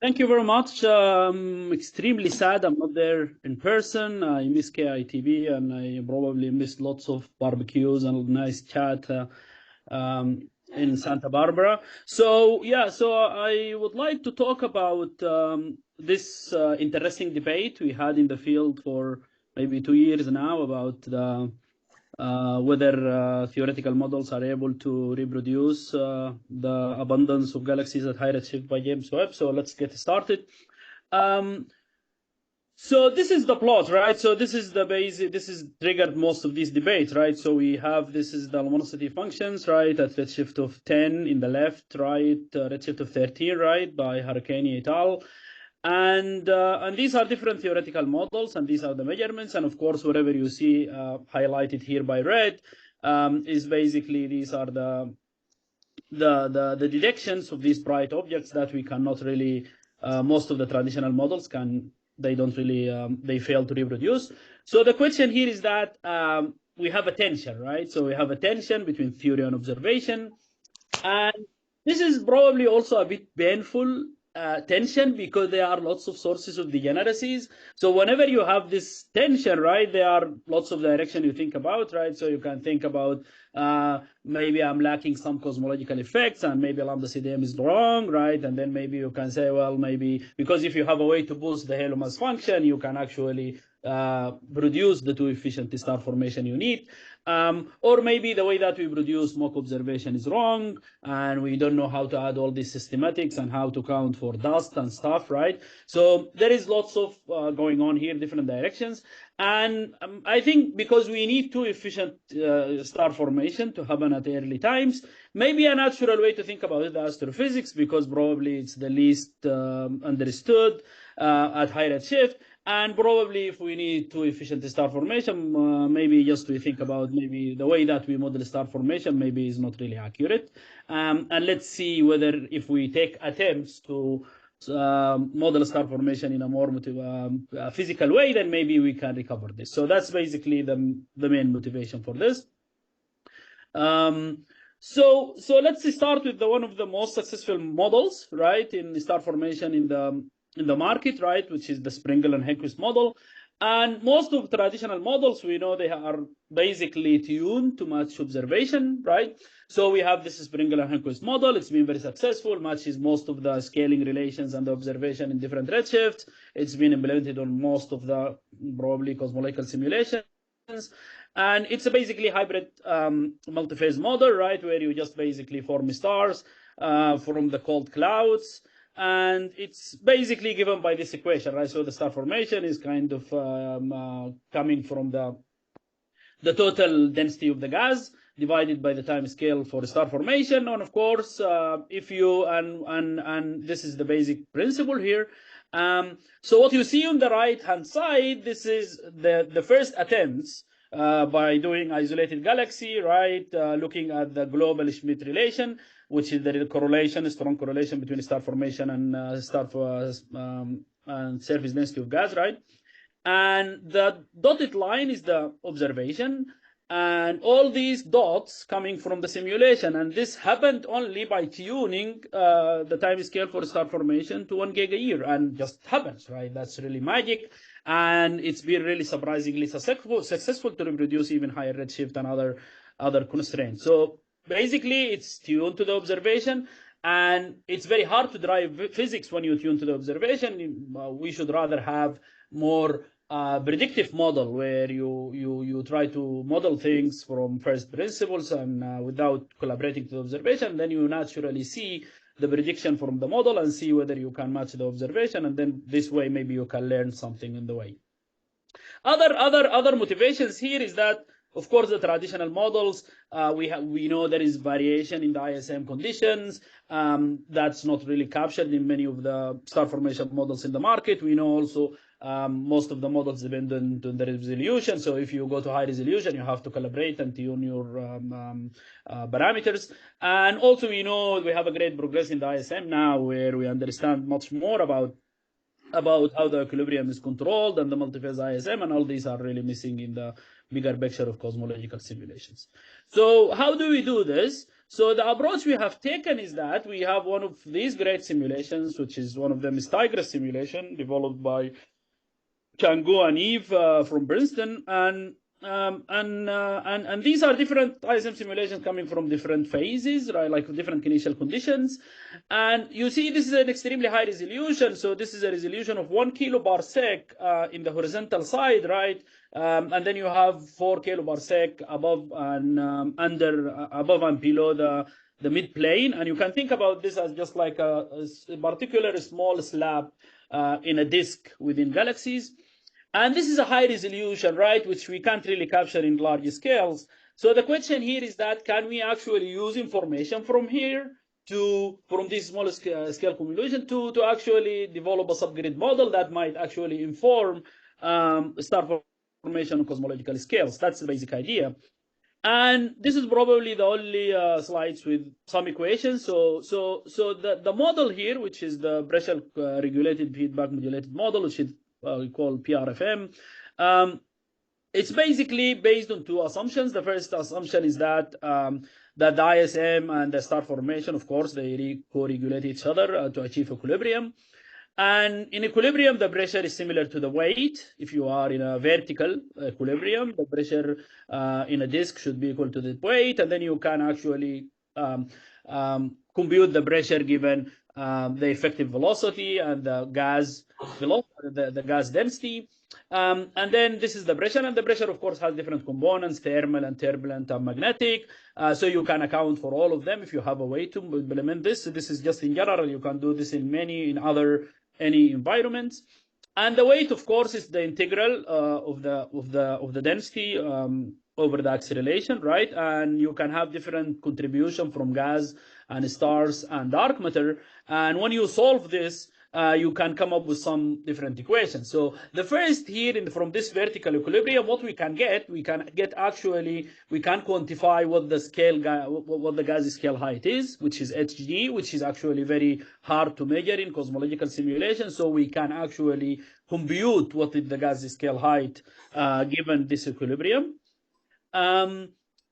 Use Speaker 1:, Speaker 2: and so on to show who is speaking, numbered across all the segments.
Speaker 1: Thank you very much. Extremely sad I'm not there in person. I miss KITP and I probably missed lots of barbecues and nice chat in Santa Barbara. So yeah, so I would like to talk about this interesting debate we had in the field for maybe 2 years now about whether theoretical models are able to reproduce the abundance of galaxies at high redshift by James Webb. So let's get started. So this is the plot, right? So this is the basic, this is triggered most of these debates, right? So we have, this is the luminosity functions, right? At redshift of 10 in the left, right? Redshift of 13, right? By Harukani et al. And these are different theoretical models, and these are the measurements. And of course, whatever you see highlighted here by red is basically, these are the detections of these bright objects that we cannot really, most of the traditional models they don't really, they fail to reproduce. So the question here is that we have a tension, right? So we have a tension between theory and observation. And this is probably also a bit painful tension because there are lots of sources of degeneracies. So whenever you have this tension, right, there are lots of direction you think about, right? So you can think about maybe I'm lacking some cosmological effects and maybe lambda CDM is wrong, right? And then maybe you can say, well, maybe because if you have a way to boost the halo mass function, you can actually produce the two efficient star formation you need. Or maybe the way that we produce mock observation is wrong, and we don't know how to add all these systematics and how to count for dust and stuff, right? So there is lots of going on here, different directions. And I think because we need two efficient star formation to happen at early times, maybe a natural way to think about it, the astrophysics, because probably it's the least understood at high redshift. And probably if we need two efficient star formation, maybe just we think about maybe the way that we model star formation maybe is not really accurate. And let's see whether if we take attempts to model star formation in a more physical way, then maybe we can recover this. So that's basically the main motivation for this. So let's start with one of the most successful models, right, in star formation in the market, right, which is the Springle and Henquist model. And most of traditional models, we know they are basically tuned to match observation, right? So we have this Springle and Henquist model. It's been very successful, matches most of the scaling relations and the observation in different redshifts. It's been implemented on most of the probably cosmological simulations. And it's a basically hybrid multi-phase model, right, where you just basically form stars from the cold clouds. And it's basically given by this equation, right? So the star formation is kind of coming from the total density of the gas divided by the time scale for star formation. And of course, if you, and this is the basic principle here. So what you see on the right-hand side, this is the first attempts by doing isolated galaxy, right? Looking at the global Schmidt relation, which is the correlation, strong correlation between star formation and and surface density of gas, right? And the dotted line is the observation, and all these dots coming from the simulation. And this happened only by tuning the time scale for star formation to 1 giga-year, and just happens, right? That's really magic. And it's been really surprisingly successful to reproduce even higher redshift and other constraints. So basically, it's tuned to the observation, and it's very hard to drive physics when you tune to the observation. We should rather have more predictive model where you try to model things from first principles and without collaborating to the observation. Then you naturally see the prediction from the model and see whether you can match the observation, and then this way maybe you can learn something in the way. Other motivations here is that, of course, the traditional models, we know there is variation in the ISM conditions. That's not really captured in many of the star formation models in the market. We know also most of the models depend on the resolution. So if you go to high resolution, you have to calibrate and tune your parameters. And also we know we have a great progress in the ISM now, where we understand much more about how the equilibrium is controlled and the multi-phase ISM, and all these are really missing in the bigger picture of cosmological simulations. So how do we do this? So the approach we have taken is that we have one of these great simulations, which is one of them is Tigris simulation, developed by Changu and Eve from Princeton, and these are different ISM simulations coming from different phases, right? Like different initial conditions, and you see this is an extremely high resolution. So this is a resolution of 1 kiloparsec in the horizontal side, right? And then you have 4 kiloparsec above and above and below the mid plane, and you can think about this as just like a particular small slab in a disk within galaxies. And this is a high resolution, right, which we can't really capture in large scales. So the question here is that can we actually use information from here from this small scale convolution to actually develop a subgrid model that might actually inform star formation on cosmological scales? That's the basic idea. And this is probably the only slides with some equations. So the model here, which is the pressure regulated feedback modulated model, which is we call PRFM. It's basically based on two assumptions. The first assumption is that that the ISM and the star formation, of course, they co-regulate each other to achieve equilibrium. And in equilibrium, the pressure is similar to the weight. If you are in a vertical equilibrium, the pressure in a disk should be equal to the weight, and then you can actually compute the pressure given the effective velocity and the gas velocity, the gas density. And then this is the pressure, and the pressure, of course, has different components, thermal and turbulent and magnetic. So you can account for all of them if you have a way to implement this. So this is just in general. You can do this in any environments. And the weight, of course, is the integral of the density over the acceleration, right? And you can have different contribution from gas and stars and dark matter. And when you solve this, you can come up with some different equations. So the first here from this vertical equilibrium, what we can quantify what the gas scale height is, which is hg, which is actually very hard to measure in cosmological simulation. So we can actually compute what is the gas scale height given this equilibrium.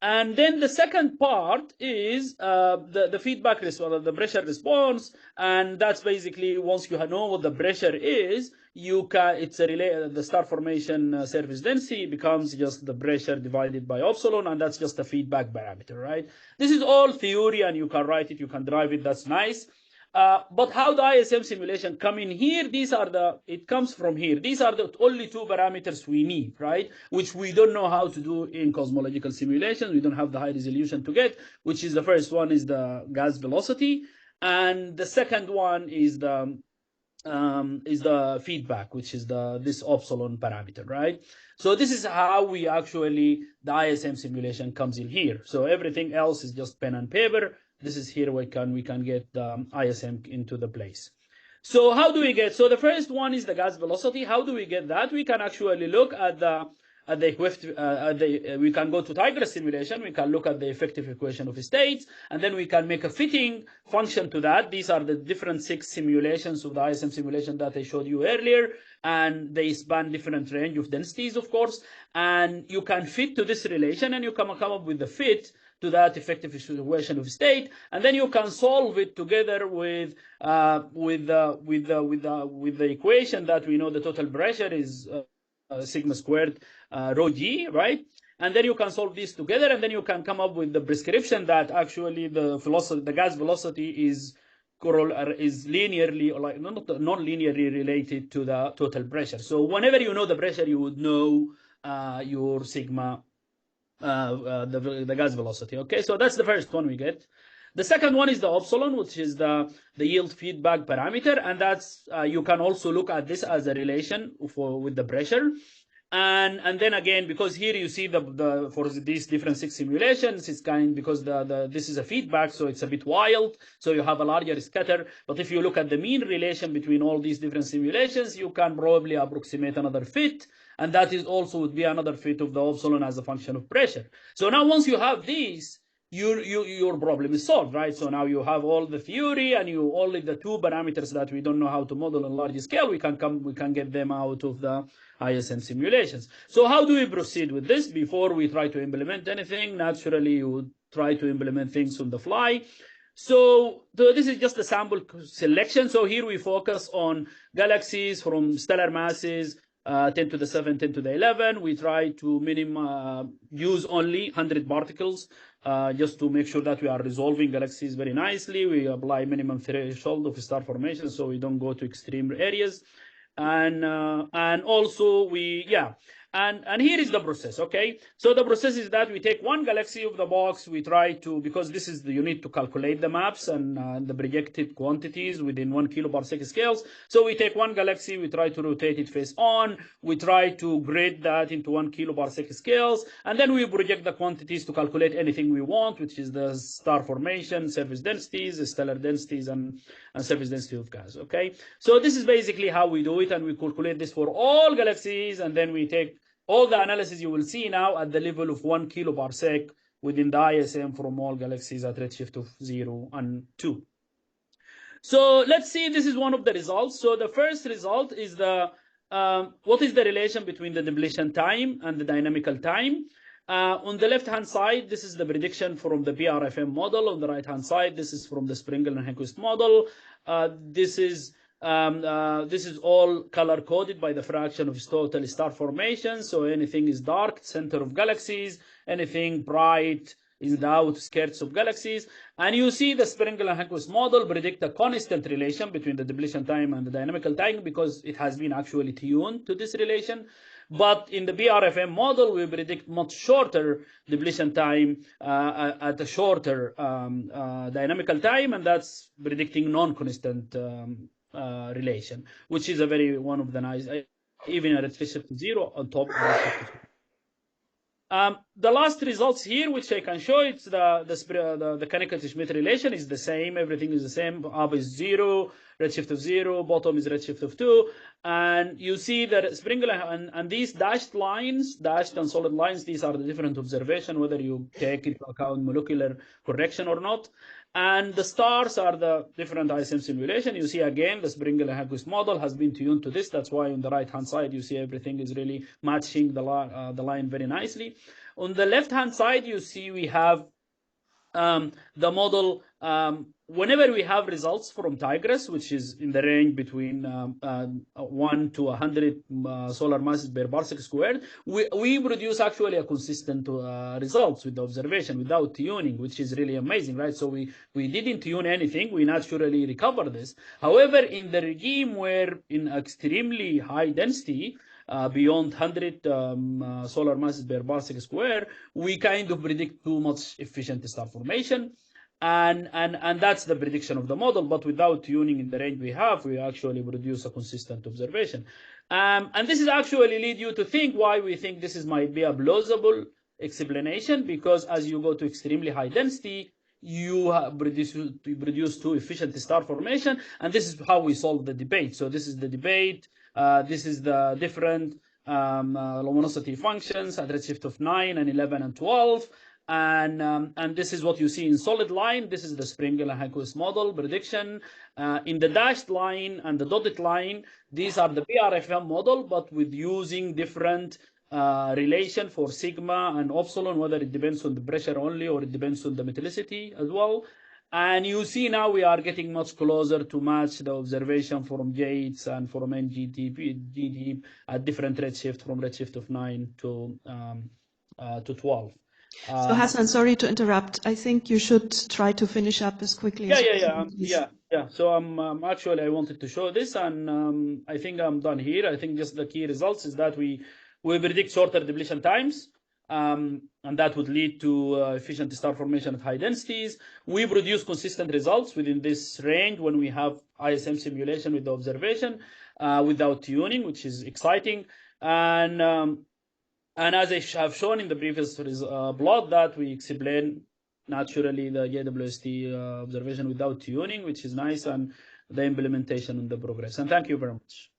Speaker 1: And then the second part is the feedback response, the pressure response, and that's basically once you know what the pressure is, the star formation surface density becomes just the pressure divided by epsilon, and that's just a feedback parameter, right? This is all theory, and you can write it, you can drive it. That's nice. But how the ISM simulation come in here? It comes from here. These are the only two parameters we need, right? Which we don't know how to do in cosmological simulation. We don't have the high resolution to get, which is the first one is the gas velocity. And the second one is the feedback, which is this epsilon parameter, right? So this is how the ISM simulation comes in here. So everything else is just pen and paper. This is here we can get the ISM into the place. So how do we get? So the first one is the gas velocity. How do we get that? We can actually look at we can go to Tigris simulation. We can look at the effective equation of states, and then we can make a fitting function to that. These are the different 6 simulations of the ISM simulation that I showed you earlier, and they span different range of densities, of course. And you can fit to this relation, and you can come up with the fit to that effective equation of state, and then you can solve it together with the equation that we know the total pressure is sigma squared rho g, right? And then you can solve these together, and then you can come up with the prescription that actually the gas velocity is linearly, like non-linearly related to the total pressure. So whenever you know the pressure, you would know your sigma. The gas velocity. Okay, so that's the first one we get. The second one is the epsilon, which is the yield feedback parameter, and that's you can also look at this as a relation with the pressure. And then again, because here you see for these different 6 simulations, it's because this is a feedback, so it's a bit wild. So you have a larger scatter. But if you look at the mean relation between all these different simulations, you can probably approximate another fit. And that is also would be another fit of the epsilon as a function of pressure. So now once you have these, your problem is solved, right? So now you have all the theory, and only the 2 parameters that we don't know how to model on large scale, we can get them out of the ISM simulations. So how do we proceed with this? Before we try to implement anything, naturally you would try to implement things on the fly. So this is just a sample selection. So here we focus on galaxies from stellar masses 10 to the 7, 10 to the 11. We try to use only 100 particles just to make sure that we are resolving galaxies very nicely. We apply minimum threshold of star formation so we don't go to extreme areas. And also and here is the process, okay? So the process is that we take one galaxy of the box, we try to, because this is you need to calculate the maps and the projected quantities within 1 kiloparsec scales. So we take one galaxy, we try to rotate it face on, we try to grade that into 1 kiloparsec scales, and then we project the quantities to calculate anything we want, which is the star formation, surface densities, stellar densities, and surface density of gas, okay? So this is basically how we do it, and we calculate this for all galaxies, and then we take all the analysis you will see now at the level of 1 kiloparsec within the ISM from all galaxies at redshift of 0 and 2. So let's see, this is one of the results. So the first result is what is the relation between the depletion time and the dynamical time? On the left-hand side, this is the prediction from the PRFM model. On the right-hand side, this is from the Springle and Henquist model. This is all color-coded by the fraction of total star formation. So anything is dark, center of galaxies. Anything bright is the outskirts of galaxies. And you see the Springle and Henquist model predict a constant relation between the depletion time and the dynamical time because it has been actually tuned to this relation. But in the BRFM model, we predict much shorter depletion time at a shorter dynamical time, and that's predicting non-constant relation, which is one of the nice, even at redshift 0 on top of redshift 2. The last results here, which I can show, it's the Kaneka-Schmidt relation is the same. Everything is the same. Up is 0, redshift of 0, bottom is redshift of 2. And you see that Springle and these dashed lines, dashed and solid lines, these are the different observation, whether you take into account molecular correction or not. And the stars are the different ISM simulation. You see again, the Springle and Henquist model has been tuned to this. That's why on the right-hand side, you see everything is really matching the line very nicely. On the left-hand side, you see we have the model. Whenever we have results from Tigris, which is in the range between 1 to 100 solar masses per parsec squared, we produce actually a consistent results with the observation without tuning, which is really amazing, right? So we didn't tune anything. We naturally recover this. However, in the regime where in extremely high density, beyond 100 solar masses per parsec square, we kind of predict too much efficient star formation. And that's the prediction of the model, but without tuning in the range we have, we actually produce a consistent observation. And this is actually lead you to think why we think this might be a plausible explanation, because as you go to extremely high density, you produce too efficient star formation, and this is how we solve the debate. So this is the debate. This is the different luminosity functions at redshift of 9 and 11 and 12. And this is what you see in solid line. This is the Springle and Henquist model prediction. In the dashed line and the dotted line, these are the PRFM model, but with using different relation for sigma and epsilon, whether it depends on the pressure only or it depends on the metallicity as well. And you see now we are getting much closer to match the observation from Gates and from NGT at different redshift, from redshift of 9 to 12.
Speaker 2: So Hassan, sorry to interrupt. I think you should try to finish up as quickly as possible.
Speaker 1: Yeah. So actually I wanted to show this, and I think I'm done here. I think just the key results is that we predict shorter depletion times, and that would lead to efficient star formation at high densities. We produce consistent results within this range when we have ISM simulation with the observation without tuning, which is exciting. And as I have shown in the previous plot, that we explain naturally the JWST observation without tuning, which is nice, and the implementation and the progress. And thank you very much.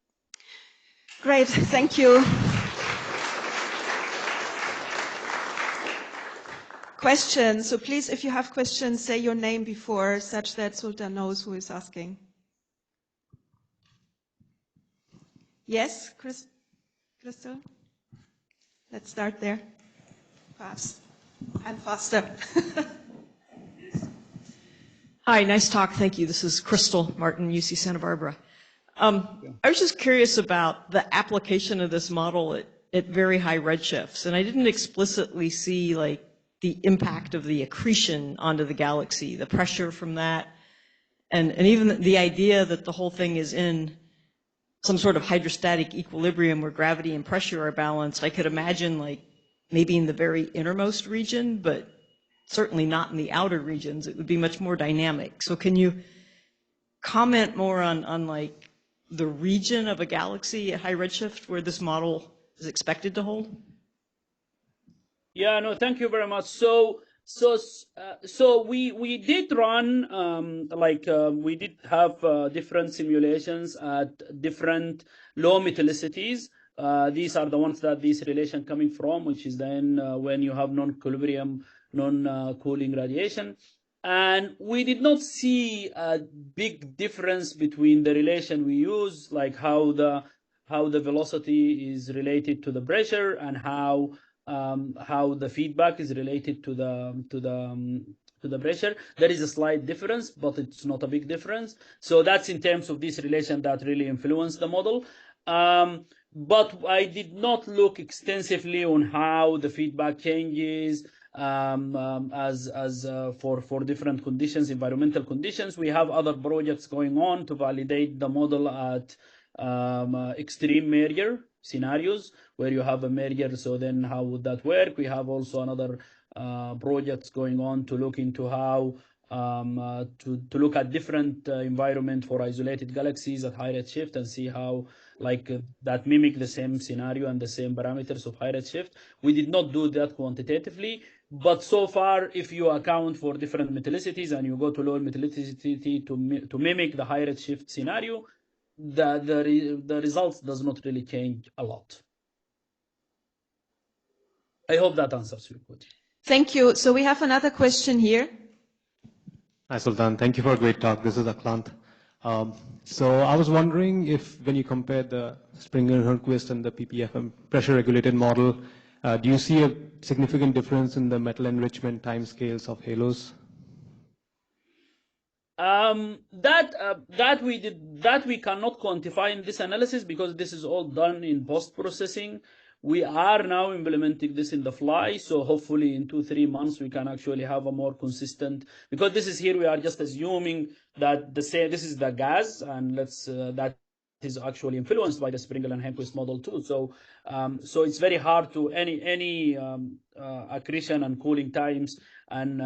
Speaker 2: Great, thank you. Questions. So please, if you have questions, say your name before, such that Sultan knows who is asking. Yes, Crystal? Let's start there, perhaps, and faster.
Speaker 3: Hi, nice talk. Thank you. This is Crystal Martin, UC Santa Barbara. I was just curious about the application of this model at very high redshifts, and I didn't explicitly see like the impact of the accretion onto the galaxy, the pressure from that, and even the idea that the whole thing is in some sort of hydrostatic equilibrium where gravity and pressure are balanced. I could imagine like maybe in the very innermost region, but certainly not in the outer regions. It would be much more dynamic. So can you comment more on like the region of a galaxy at high redshift where this model is expected to hold?
Speaker 1: Yeah, no, thank you very much. So we did run we did have different simulations at different low metallicities. These are the ones that this relation coming from, which is then when you have non-equilibrium, non-cooling radiation. And we did not see a big difference between the relation we use, like how the velocity is related to the pressure and how the feedback is related to the pressure. There is a slight difference, but it's not a big difference. So that's in terms of this relation that really influenced the model. But I did not look extensively on how the feedback changes for different conditions, environmental conditions. We have other projects going on to validate the model at extreme merger scenarios where you have a merger. So then how would that work? We have also another projects going on to look into how to look at different environment for isolated galaxies at high redshift and see how that mimic the same scenario and the same parameters of high redshift. We did not do that quantitatively, but so far, if you account for different metallicities and you go to low metallicity to mimic the high redshift scenario, the results does not really change a lot. I hope that answers your question.
Speaker 2: Thank you. So we have another question here.
Speaker 4: Hi, Sultan. Thank you for a great talk. This is Aklant. So I was wondering if when you compare the Springer-Hörnquist and the PPFM pressure-regulated model, do you see a significant difference in the metal enrichment timescales of halos?
Speaker 1: That we cannot quantify in this analysis because this is all done in post-processing. We are now implementing this in the fly, so hopefully in 2-3 months we can actually have a more consistent, because this is here we are just assuming that this is the gas, and that is actually influenced by the Springer and Hörnquist model too. So it's very hard to any accretion and cooling times and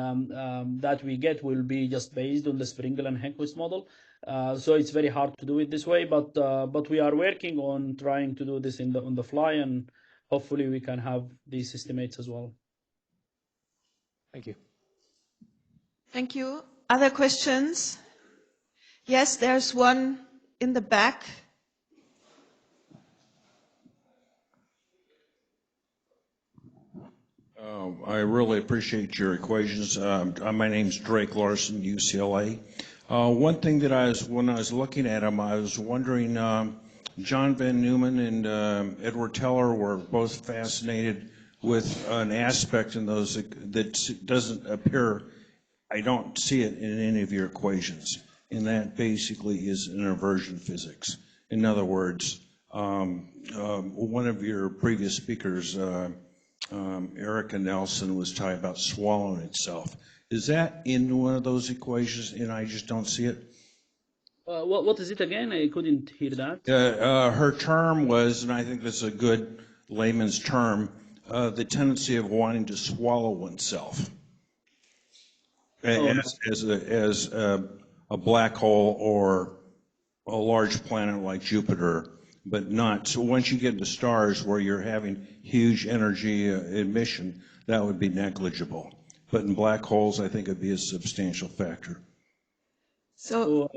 Speaker 1: that we get will be just based on the Springer and Hörnquist model. So it's very hard to do it this way, but we are working on trying to do this on the fly, and hopefully we can have these estimates as well.
Speaker 4: Thank you.
Speaker 2: Thank you. Other questions? Yes, there's one in the back.
Speaker 5: I really appreciate your equations. My name's Drake Larson, UCLA. One thing that when I was looking at them, I was wondering, John Van Neumann and Edward Teller were both fascinated with an aspect in those that doesn't appear, I don't see it in any of your equations, and that basically is an inversion physics. In other words, one of your previous speakers, Erica Nelson, was talking about swallowing itself. Is that in one of those equations and I just don't see it?
Speaker 1: What is it again? I couldn't hear that.
Speaker 5: Her term was, and I think this is a good layman's term, the tendency of wanting to swallow oneself as a black hole or a large planet like Jupiter, but not. So once you get into stars where you're having huge energy emission, that would be negligible. But in black holes, I think it'd be a substantial factor.
Speaker 2: So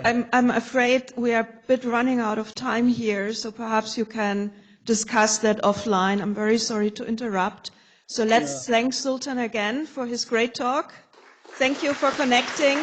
Speaker 2: I'm afraid we are a bit running out of time here, so perhaps you can discuss that offline. I'm very sorry to interrupt. So let's thank Sultan again for his great talk. Thank you for connecting.